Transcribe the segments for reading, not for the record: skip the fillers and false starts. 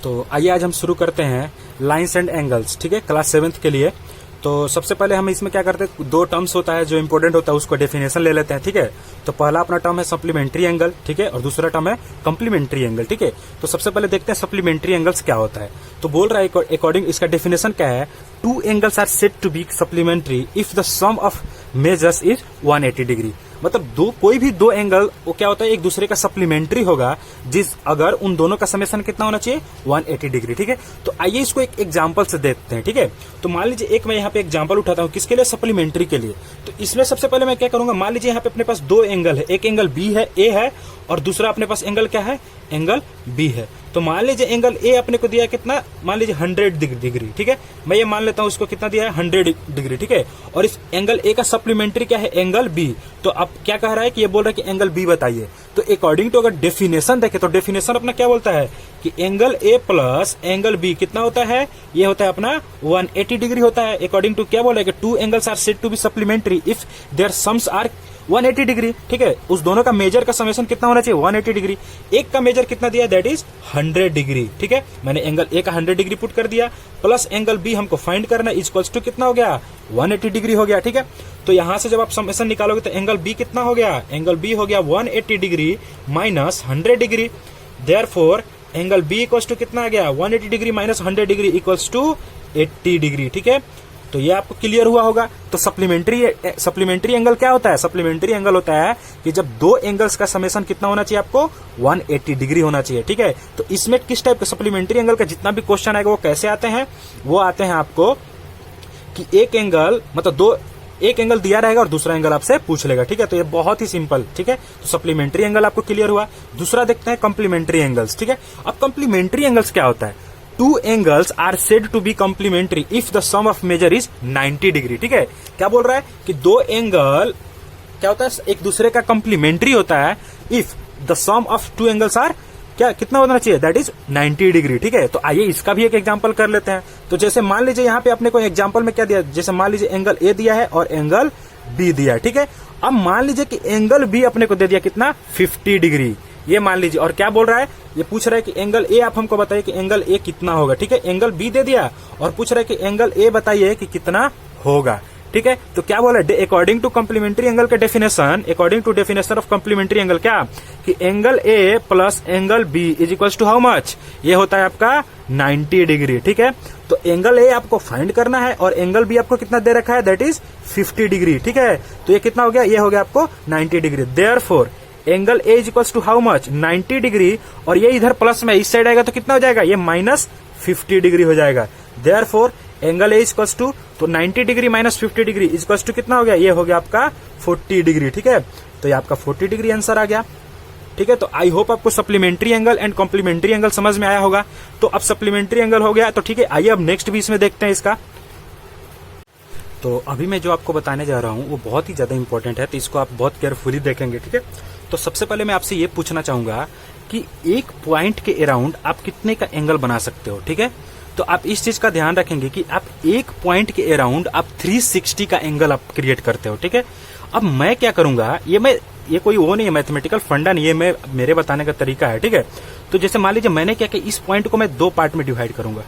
तो आइए आज हम शुरू करते हैं लाइन्स एंड एंगल्स, ठीक है, क्लास 7th के लिए। तो सबसे पहले हम इसमें क्या करते हैं, दो टर्म्स होता है जो इंपॉर्टेंट होता है, उसको डेफिनेशन ले लेते हैं, ठीक है। तो पहला अपना टर्म है सप्लीमेंट्री एंगल, ठीक है, और दूसरा टर्म है कम्प्लीमेंट्री एंगल, ठीक है। तो सबसे पहले देखते हैं सप्लीमेंट्री एंगल्स क्या होता है। तो बोल रहा है अकॉर्डिंग इसका डेफिनेशन क्या है, two angles are said to be supplementary if the sum of measures is 180 degree. मतलब कोई भी दो एंगल वो क्या होता है, एक दूसरे का सप्लीमेंट्री होगा अगर उन दोनों का समेशन कितना होना चाहिए, 180 डिग्री, ठीक है। तो आइए इसको एक एग्जांपल से देखते हैं, ठीक है। तो मान लीजिए एक मैं यहाँ पे एग्जांपल उठाता हूँ, किसके लिए, सप्लीमेंट्री के लिए। तो इसमें सबसे पहले मैं क्या करूंगा, मान लीजिए यहाँ पे अपने पास दो एंगल है, एक एंगल बी है, ए है, और दूसरा अपने पास एंगल क्या है, एंगल बी है। तो मान लीजिए एंगल ए अपने को दिया है कितना, मान लीजिए 100 डिग्री, ठीक है। मैं ये मान लेता हूं उसको कितना दिया है, 100 डिग्री, ठीक है। और इस एंगल ए का सप्लीमेंट्री क्या है, एंगल बी। तो अब क्या कह रहा है कि ये बोल रहा है कि एंगल बी बताइए। तो अकॉर्डिंग टू अगर डेफिनेशन देखे तो डेफिनेशन अपना क्या बोलता है कि angle A plus angle B कितना होता है, ये होता है अपना 180 डिग्री होता है। अकॉर्डिंग टू क्या बोला है कि two angles are said to be supplementary if their sums are 180 degree, ठीक है। उस दोनों का मेजर का समेशन कितना होना चाहिए, 180 डिग्री। एक का मेजर कितना दिया, दैट इज 100 डिग्री, ठीक है। मैंने एंगल ए का 100 डिग्री पुट कर दिया, प्लस एंगल बी हमको फाइंड करना, इक्वल्स टू कितना हो गया, 180 डिग्री हो गया, ठीक है। तो यहां से जब आप समेशन निकालोगे तो एंगल बी कितना हो गया, एंगल बी हो गया 180 degree minus 100 degree. Therefore angle B equals to कितना आ गया, 180 degree minus 100 degree equals to 80 degree, ठीक है। तो ये आपको क्लियर हुआ होगा। तो सप्लीमेंट्री एंगल क्या होता है, सप्लीमेंट्री एंगल होता है कि जब दो एंगल्स का समेशन कितना होना चाहिए आपको, 180 डिग्री होना चाहिए, ठीक है। तो इसमें किस टाइप का सप्लीमेंट्री एंगल का जितना भी क्वेश्चन आएगा वो कैसे आते हैं, वो आते हैं आपको कि एक एंगल मतलब एक एंगल दिया रहेगा और दूसरा एंगल आपसे पूछ लेगा, ठीक है। तो ये बहुत ही सिंपल, ठीक है। तो सप्लीमेंट्री एंगल आपको क्लियर हुआ। दूसरा देखते हैं कम्प्लीमेंट्री एंगल्स, ठीक है। अब कम्प्लीमेंट्री एंगल्स क्या होता है, two angles are said to be complementary if the sum of measure is 90 degree, ठीक है। क्या बोल रहा है कि दो एंगल क्या होता है, एक दूसरे का कम्प्लीमेंट्री होता है if the sum of two angles are क्या कितना होना चाहिए, दैट इज 90 डिग्री, ठीक है। तो आइए इसका भी एक एग्जांपल कर लेते हैं। तो जैसे मान लीजिए यहाँ पे अपने को एग्जांपल में क्या दिया, जैसे मान लीजिए एंगल ए दिया है और एंगल बी दिया है, ठीक है। अब मान लीजिए कि एंगल बी अपने को दे दिया कितना, 50 डिग्री, ये मान लीजिए। और क्या बोल रहा है, ये पूछ रहा है कि एंगल ए आप हमको बताइए कि एंगल ए कितना होगा, ठीक है। एंगल बी दे दिया और पूछ रहा है कि एंगल ए बताइए कि कितना होगा, ठीक है। तो क्या बोला, अकॉर्डिंग टू कम्प्लीमेंट्री एंगल का definition, according to definition of complementary angle क्या, कि angle A plus angle B is equal to how much, ये होता है आपका 90 डिग्री, ठीक है। तो एंगल ए आपको फाइंड करना है और एंगल बी आपको कितना दे रखा है, दैट इज 50 डिग्री, ठीक है। तो ये कितना हो गया, ये हो गया आपको 90 degree. Therefore angle A is equal to how much, 90 degree, और ये इधर प्लस में इस साइड आएगा तो कितना हो जाएगा, ये माइनस 50 डिग्री हो जाएगा। Therefore angle A is equal to, तो 90 degree minus 50 degree is equal to कितना हो गया, ये हो गया आपका 40 डिग्री, ठीक है। तो ये आपका 40 डिग्री आंसर आ गया, ठीक है। तो आई होप आपको supplementary angle and complementary angle समझ में आया होगा। तो अब सप्लीमेंट्री एंगल हो गया, तो ठीक है, आइए अब नेक्स्ट भी इसमें देखते हैं इसका। तो अभी मैं जो आपको बताने जा रहा हूँ वो बहुत ही ज्यादा इंपॉर्टेंट है, तो इसको आप बहुत केयरफुली देखेंगे, ठीक है। तो सबसे पहले मैं आपसे ये पूछना चाहूंगा कि एक पॉइंट के अराउंड आप कितने का एंगल बना सकते हो, ठीक है। तो आप इस चीज का ध्यान रखेंगे कि आप एक पॉइंट के अराउंड आप 360 का एंगल आप क्रिएट करते हो, ठीक है। अब मैं क्या करूंगा, ये कोई वो नहीं है, मैथमेटिकल फंडा नहीं है, मेरे बताने का तरीका है, ठीक है। तो जैसे मान लीजिए मैंने क्या किया, इस पॉइंट को मैं दो पार्ट में डिवाइड करूंगा।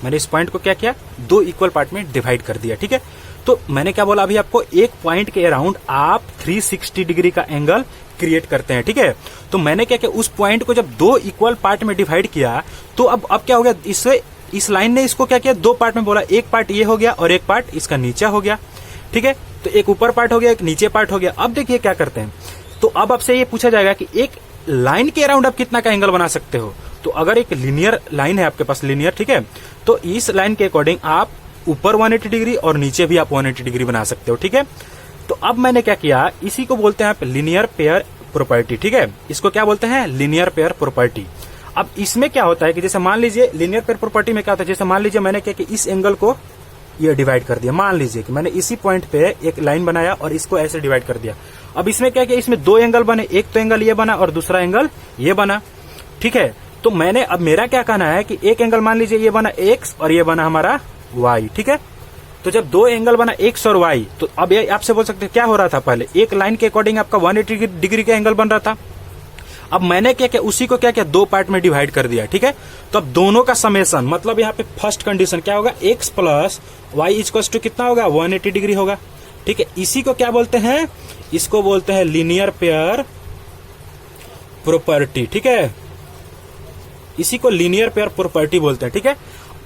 मैंने इस पॉइंट को क्या किया, दो इक्वल पार्ट में डिवाइड कर दिया, ठीक है। तो मैंने क्या बोला अभी आपको, एक पॉइंट के अराउंड आप 360 डिग्री का एंगल क्रिएट करते हैं, ठीक है। तो मैंने क्या किया, उस पॉइंट को जब दो इक्वल पार्ट में डिवाइड किया तो अब क्या हो गया, इस लाइन ने इसको क्या किया, दो पार्ट में बोला, एक पार्ट ये हो गया और एक पार्ट इसका नीचे हो गया, ठीक है। तो एक ऊपर पार्ट हो गया, एक नीचे पार्ट हो गया। अब देखिए क्या करते हैं, तो अब आपसे ये पूछा जाएगा कि एक लाइन के अराउंड आप कितना का एंगल बना सकते हो। तो अगर एक लीनियर लाइन है आपके पास, लीनियर, ठीक है, तो इस लाइन के अकॉर्डिंग आप ऊपर 180 डिग्री और नीचे भी आप 180 डिग्री बना सकते हो, ठीक है। तो अब मैंने क्या किया, इसी को बोलते हैं आप लीनियर पेयर प्रॉपर्टी, ठीक है। इसको क्या बोलते हैं, लीनियर पेयर प्रॉपर्टी। अब इसमें क्या होता है कि जैसे मान लीजिए लीनियर पेयर प्रॉपर्टी में क्या होता है, जैसे मान लीजिए मैंने क्या कि इस एंगल को ये डिवाइड कर दिया, मान लीजिए कि मैंने इसी पॉइंट पे एक लाइन बनाया और इसको ऐसे डिवाइड कर दिया। अब इसमें क्या किया, इसमें दो एंगल बने, एक तो एंगल ये बना और दूसरा एंगल ये बना, ठीक है। तो मैंने अब मेरा क्या कहना है कि एक एंगल मान लीजिए ये बना एक्स और ये बना हमारा वाई, ठीक है। तो जब दो एंगल बना एक्स और वाई, तो अब ये आपसे बोल सकते हैं क्या हो रहा था, पहले एक लाइन के अकॉर्डिंग आपका 180 डिग्री का एंगल बन रहा था। अब मैंने क्या किया, उसी को क्या किया, दो पार्ट में डिवाइड कर दिया, ठीक है। तो अब दोनों का समेशन, मतलब यहाँ पे फर्स्ट कंडीशन क्या होगा, x plus Y equals to कितना होगा, 180 डिग्री होगा, ठीक है। इसी को क्या बोलते हैं, इसको बोलते हैं लीनियर पेयर प्रॉपर्टी, ठीक है। इसी को लीनियर पेयर प्रॉपर्टी बोलते हैं, ठीक है।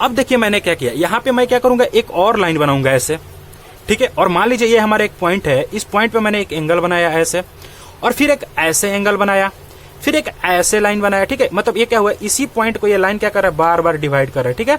अब देखिए मैंने क्या किया, यहां पे मैं क्या करूंगा, एक और लाइन बनाऊंगा ऐसे, ठीक है। और मान लीजिए ये हमारा एक पॉइंट है, इस पॉइंट पे मैंने एक एंगल बनाया ऐसे, और फिर एक ऐसे एंगल बनाया, फिर एक ऐसे लाइन बनाया, ठीक है। मतलब ये क्या हुआ, इसी पॉइंट को ये लाइन क्या कर रहा है, बार बार डिवाइड कर रहा है, ठीक है।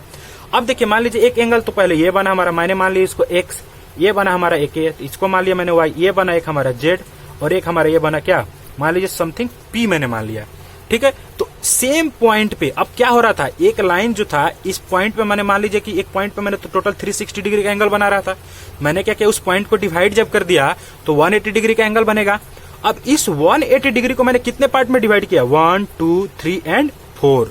अब देखिए मान लीजिए एक एंगल तो पहले ये बना हमारा, मैंने मान लिया इसको एक्स, ये बना हमारा एक, इसको मान लिया मैंने वाई, ये बना एक हमारा जेड, और एक हमारा ये बना क्या, मान लीजिए समथिंग पी मैंने मान लिया, ठीक है। तो सेम पॉइंट पे अब क्या हो रहा था, एक लाइन जो था इस पॉइंट पे मैंने मान लीजिए कि एक पॉइंट पे मैंने तो टोटल 360 डिग्री का एंगल बना रहा था, मैंने क्या किया, उस पॉइंट को डिवाइड जब कर दिया तो 180 डिग्री का एंगल बनेगा। अब इस 180 डिग्री को मैंने कितने पार्ट में डिवाइड किया, 1 2 3 एंड 4।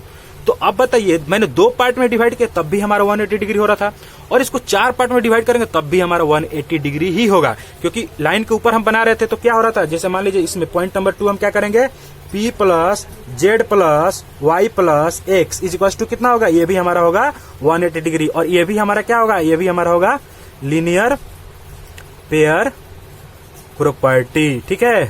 तो अब बताइए, मैंने दो पार्ट में डिवाइड किया तब भी हमारा 180 डिग्री हो रहा था, और इसको चार पार्ट में डिवाइड करेंगे तब भी हमारा 180 डिग्री ही होगा, क्योंकि लाइन के ऊपर हम बना रहे थे। तो क्या हो रहा था, जैसे मान लीजिए इसमें पॉइंट नंबर 2 हम क्या करेंगे, P plus Z plus Y plus X is equal to कितना होगा, ये भी हमारा होगा 180 डिग्री, और ये भी हमारा क्या होगा, ये भी हमारा होगा लीनियर पेयर प्रॉपर्टी, ठीक है।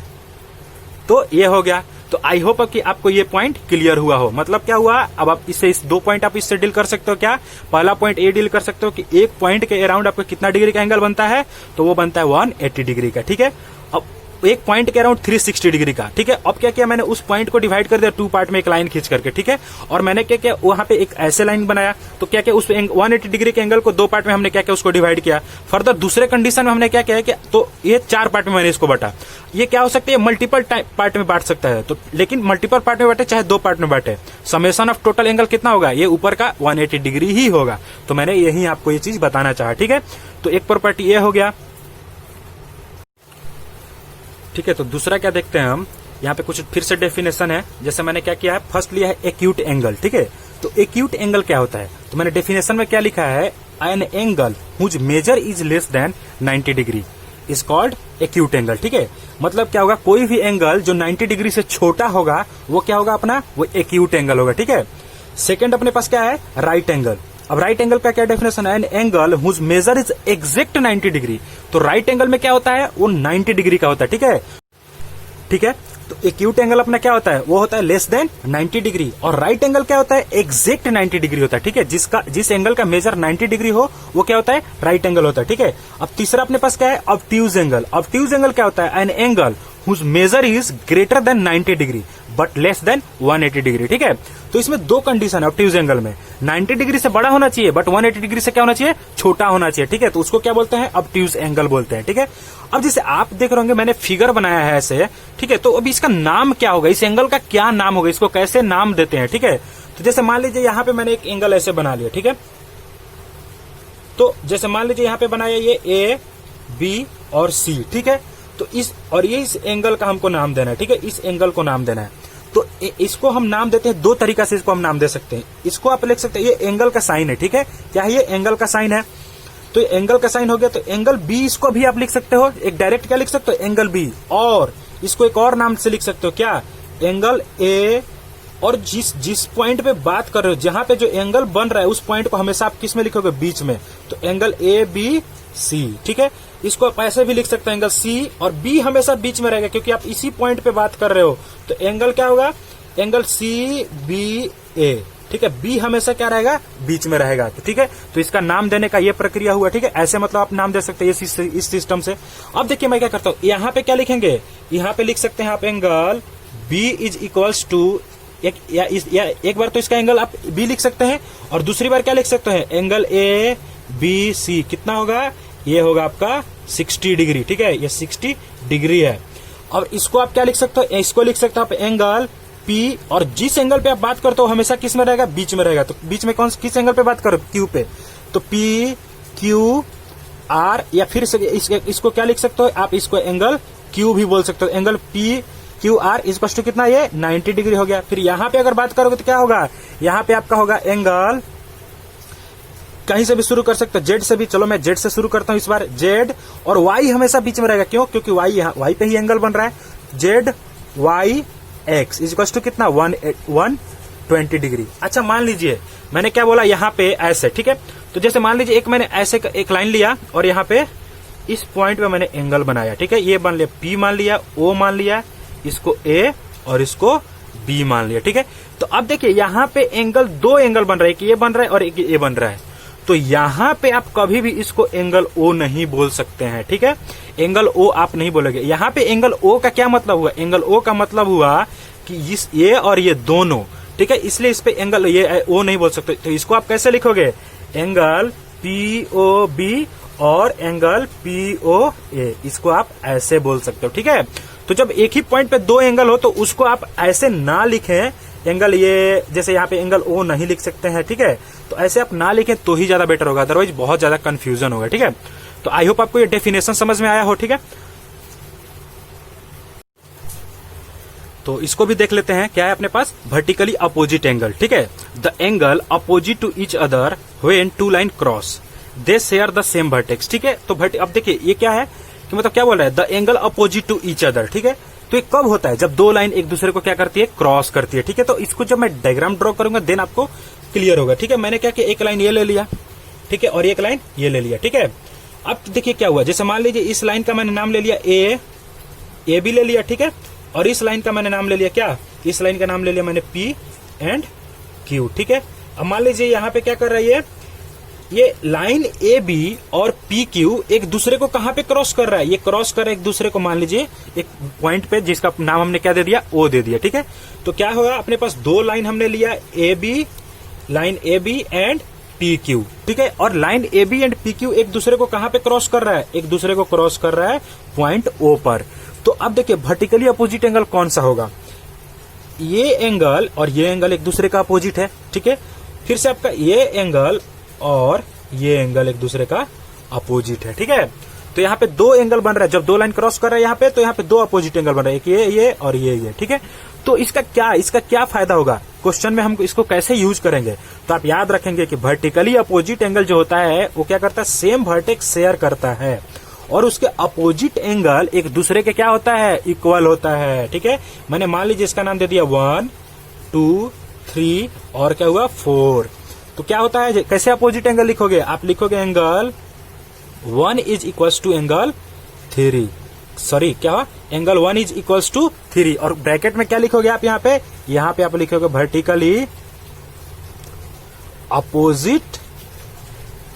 तो ये हो गया। तो आई होप कि आपको ये पॉइंट क्लियर हुआ हो। मतलब क्या हुआ, अब आप इससे इस दो पॉइंट आप इससे डील कर सकते हो। क्या, पहला पॉइंट ये डील कर सकते हो कि एक पॉइंट के अराउंड आपको कितना डिग्री का एंगल बनता है, तो वो बनता है 180 डिग्री का, ठीक है। अब एक पॉइंट के अराउंड 360 डिग्री का, ठीक है। अब क्या किया मैंने, उस पॉइंट को डिवाइड कर दिया टू पार्ट में एक लाइन खींच करके, ठीक है। और मैंने क्या किया, वहां पे एक ऐसे लाइन बनाया, तो क्या किया, उस 180 डिग्री के एंगल को दो पार्ट में हमने क्या किया, उसको डिवाइड किया। फर्दर दूसरे कंडीशन में हमने क्या किया कि तो ये चार पार्ट में मैंने इसको बांटा। ये क्या हो सकता है, मल्टीपल पार्ट में बांट सकता है, तो लेकिन मल्टीपल पार्ट में बांटे चाहे दो पार्ट में बांटे, समेशन ऑफ टोटल एंगल कितना होगा, ये ऊपर का 180 डिग्री ही होगा। तो मैंने यही आपको ये चीज बताना चाहा, ठीक है। तो एक प्रॉपर्टी ये हो गया, ठीक है। तो दूसरा क्या देखते हैं हम, यहाँ पे कुछ फिर से डेफिनेशन है। जैसे मैंने क्या किया है, फर्स्ट लिया है एक्यूट एंगल, ठीक है। तो एक्यूट एंगल क्या होता है, तो मैंने डेफिनेशन में क्या लिखा है, an angle whose measure is less than 90 degree is called acute angle, ठीक है। मतलब क्या होगा, कोई भी एंगल जो 90 डिग्री से छोटा होगा वो क्या होगा अपना, वो एक्यूट एंगल होगा, ठीक है। सेकेंड अपने पास क्या है, राइट एंगल। अब राइट एंगल का क्या डेफिनेशन है, an angle whose measure is exact 90 degree. तो राइट एंगल में क्या होता है, वो 90 डिग्री का होता है, ठीक है, ठीक है। तो एक्यूट एंगल अपना क्या होता है, वो होता है लेस देन 90 डिग्री, और राइट एंगल क्या होता है, एग्जैक्ट 90 डिग्री होता है, ठीक है। जिस एंगल का मेजर 90 डिग्री हो वो क्या होता है, राइट एंगल होता है, ठीक है। अब तीसरा अपने पास क्या है, ऑब्ट्यूज एंगल। ऑब्ट्यूज एंगल क्या होता है, an angle whose measure is greater than 90 degree but less than 180 degree, ठीक है। तो इसमें दो कंडीशन है ऑब्ट्यूज एंगल में, 90 डिग्री से बड़ा होना चाहिए बट 180 डिग्री से क्या होना चाहिए, छोटा होना चाहिए, ठीक है। तो उसको क्या बोलते हैं, ऑब्ट्यूज एंगल बोलते हैं, ठीक है। अब जैसे आप देख रहे होंगे मैंने फिगर बनाया है ऐसे, ठीक है। तो अभी इसका नाम क्या होगा, इस एंगल का क्या नाम होगा, इसको कैसे नाम देते हैं, ठीक है। तो जैसे मान लीजिए यहाँ पे मैंने एक एंगल ऐसे बना लिया, ठीक है। तो जैसे मान लीजिए यहाँ पे बनाया ये ए बी और सी, ठीक है। तो इस एंगल का हमको नाम देना है, ठीक है। इस एंगल को नाम देना है, तो इसको हम नाम देते हैं दो तरीका से, इसको हम नाम दे सकते हैं। इसको आप लिख सकते हैं, ये एंगल का साइन है, ठीक है। क्या है, ये एंगल का साइन है। तो एंगल का साइन हो गया, तो एंगल बी इसको भी आप लिख सकते हो, एक डायरेक्ट क्या लिख सकते हो, एंगल बी। और इसको एक और नाम से लिख सकते हो, क्या, एंगल ए। और जिस पॉइंट पे बात कर रहे हो, जहां पे जो एंगल बन रहा है उस पॉइंट को हमेशा आप किस में लिखोगे, बीच में। तो एंगल ए बी सी, ठीक है। इसको आप ऐसे भी लिख सकते हो, एंगल सी, और बी हमेशा बीच में रहेगा क्योंकि आप इसी पॉइंट पे बात कर रहे हो। तो एंगल क्या होगा, एंगल सी बी ए, ठीक है। बी हमेशा क्या रहेगा, बीच में रहेगा, तो ठीक है। तो इसका नाम देने का ये प्रक्रिया हुआ, ठीक है। ऐसे मतलब आप नाम दे सकते हैं इस सिस्टम से। अब देखिए मैं क्या करता हूँ, यहाँ पे क्या लिखेंगे, यहाँ पे लिख सकते हैं आप angle B is equals to एक बार तो इसका एंगल आप बी लिख सकते हैं, और दूसरी बार क्या लिख सकते हैं, एंगल ए बी सी कितना होगा, ये होगा आपका 60 डिग्री, ठीक है। ये 60 डिग्री है। और इसको आप क्या लिख सकते हो, इसको लिख सकते हो आप एंगल पी, और जिस एंगल पे आप बात करते हो हमेशा किस में रहेगा, बीच में रहेगा। तो बीच में किस एंगल पे बात करो, क्यू पे। तो पी क्यू आर, या फिर इसको क्या लिख सकते हो आप, इसको एंगल क्यू भी बोल सकते हो। Angle P Q R is equal to कितना, ये 90 डिग्री हो गया। फिर यहाँ पे अगर बात करोगे तो क्या होगा, यहाँ पे आपका होगा एंगल, कहीं से भी शुरू कर सकते हो, जेड से भी। चलो मैं जेड से शुरू करता हूं इस बार, जेड, और वाई हमेशा बीच में रहेगा, क्यों, क्योंकि वाई यहाँ वाई पे ही एंगल बन रहा है। Z Y x is equal to कितना 120 डिग्री। अच्छा मान लीजिए मैंने क्या बोला यहाँ पे ऐसे, ठीक है। तो जैसे मान लीजिए एक मैंने ऐसे एक लाइन लिया और यहाँ पे इस पॉइंट पे मैंने एंगल बनाया, ठीक है। ये मान लिया P मान लिया, O मान लिया, इसको A और इसको B मान लिया, ठीक है। तो अब देखिए यहाँ पे एंगल, दो एंगल बन रहा है, एक ये बन रहा है और एक ये बन रहा है। तो यहाँ पे आप कभी भी इसको एंगल O नहीं बोल सकते हैं, ठीक है। एंगल O आप नहीं बोलोगे। यहाँ पे एंगल O का क्या मतलब हुआ? एंगल O का मतलब हुआ कि ये और ये दोनों, ठीक है, इसलिए इस पे एंगल ये O नहीं बोल सकते। तो इसको आप कैसे लिखोगे? एंगल POB और एंगल POA, इसको आप ऐसे बोल सकते हो, ठीक है। तो जब एक ही पॉइंट पे दो एंगल हो तो उसको आप ऐसे ना लिखें, एंगल ये जैसे यहाँ पे एंगल O नहीं लिख सकते हैं, ठीक है। तो ऐसे आप ना लिखें तो ही ज्यादा बेटर होगा, अदरवाइज बहुत ज्यादा कंफ्यूजन होगा, ठीक है। तो आई होप आपको ये डेफिनेशन समझ में आया हो, ठीक है। तो इसको भी देख लेते हैं, क्या है अपने पास? वर्टिकली अपोजिट एंगल, ठीक है। The angle opposite to each other when two line cross they share the same vertex, ठीक है। तो अब देखिए ये क्या है कि मतलब क्या बोल रहा है? The angle opposite to each other, ठीक है। तो ये कब होता है? जब दो लाइन एक दूसरे को क्या करती है? क्रॉस करती है, ठीक है। तो इसको जब मैं डायग्राम ड्रॉ करूंगा देन आपको क्लियर होगा, ठीक है। मैंने क्या किया, एक लाइन ये ले लिया, ठीक है, और एक लाइन ये ले लिया, ठीक है। अब देखिए क्या हुआ, जैसे मान लीजिए इस लाइन का मैंने नाम ले लिया ए भी ले लिया, ठीक है। और इस लाइन का मैंने नाम ले लिया क्या? इस लाइन का नाम ले लिया मैंने P एंड Q, ठीक है। अब मान लीजिए यहाँ पे क्या कर रही है, ये लाइन AB और PQ एक दूसरे को कहां पे क्रॉस कर रहा है? ये क्रॉस कर रहा है एक दूसरे को, मान लीजिए एक पॉइंट पे जिसका नाम हमने क्या दे दिया? O दे दिया, ठीक है। तो क्या होगा, अपने पास दो लाइन हमने लिया, लाइन AB एंड PQ, ठीक है। और लाइन AB एंड PQ एक दूसरे को कहां पे क्रॉस कर रहा है? एक दूसरे को क्रॉस कर रहा है पॉइंट O पर। तो अब देखिए वर्टिकली अपोजिट एंगल कौन सा होगा? ये एंगल और ये एंगल एक दूसरे का अपोजिट है, ठीक है। फिर से आपका ये एंगल और ये एंगल एक दूसरे का अपोजिट है, ठीक है। तो यहाँ पे दो एंगल बन रहा है, जब दो लाइन क्रॉस कर रहा है यहाँ पे, तो यहाँ पे दो अपोजिट एंगल बन रहा है, एक ये और ये, ठीक है। तो इसका क्या फायदा होगा? क्वेश्चन में हम इसको कैसे यूज करेंगे? तो आप याद रखेंगे कि वर्टिकली अपोजिट एंगल जो होता है वो क्या करता है? सेम वर्टेक्स शेयर करता है और उसके अपोजिट एंगल एक दूसरे के क्या होता है? इक्वल होता है, ठीक है। मैंने मान लीजिए इसका नाम दे दिया 1 2 3 और क्या हुआ 4। तो क्या होता है, कैसे अपोजिट एंगल लिखोगे? आप लिखोगे angle 1 is equals to angle 3, sorry क्या हुआ, एंगल 1 इज इक्वल्स टू 3 और ब्रैकेट में क्या लिखोगे आप? यहाँ पे आप लिखोगे वर्टिकली अपोजिट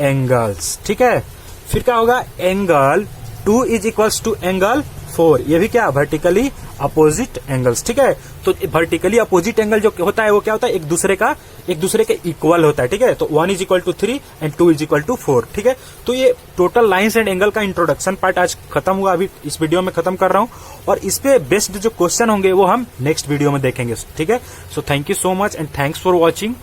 एंगल्स, ठीक है। फिर क्या होगा, angle 2 is equals to angle 4, ये भी क्या? वर्टिकली अपोजिट एंगल्स, ठीक है। तो वर्टिकली अपोजिट एंगल जो होता है वो क्या होता है? एक दूसरे के इक्वल होता है, ठीक है। तो 1 is equal to 3 and 2 is equal to 4, ठीक है। तो ये टोटल लाइंस एंड एंगल का इंट्रोडक्शन पार्ट आज खत्म हुआ, अभी इस वीडियो में खत्म कर रहा हूं और इस पे बेस्ड जो क्वेश्चन होंगे वो हम नेक्स्ट वीडियो में देखेंगे, ठीक है। So thank you so much and thanks for watching.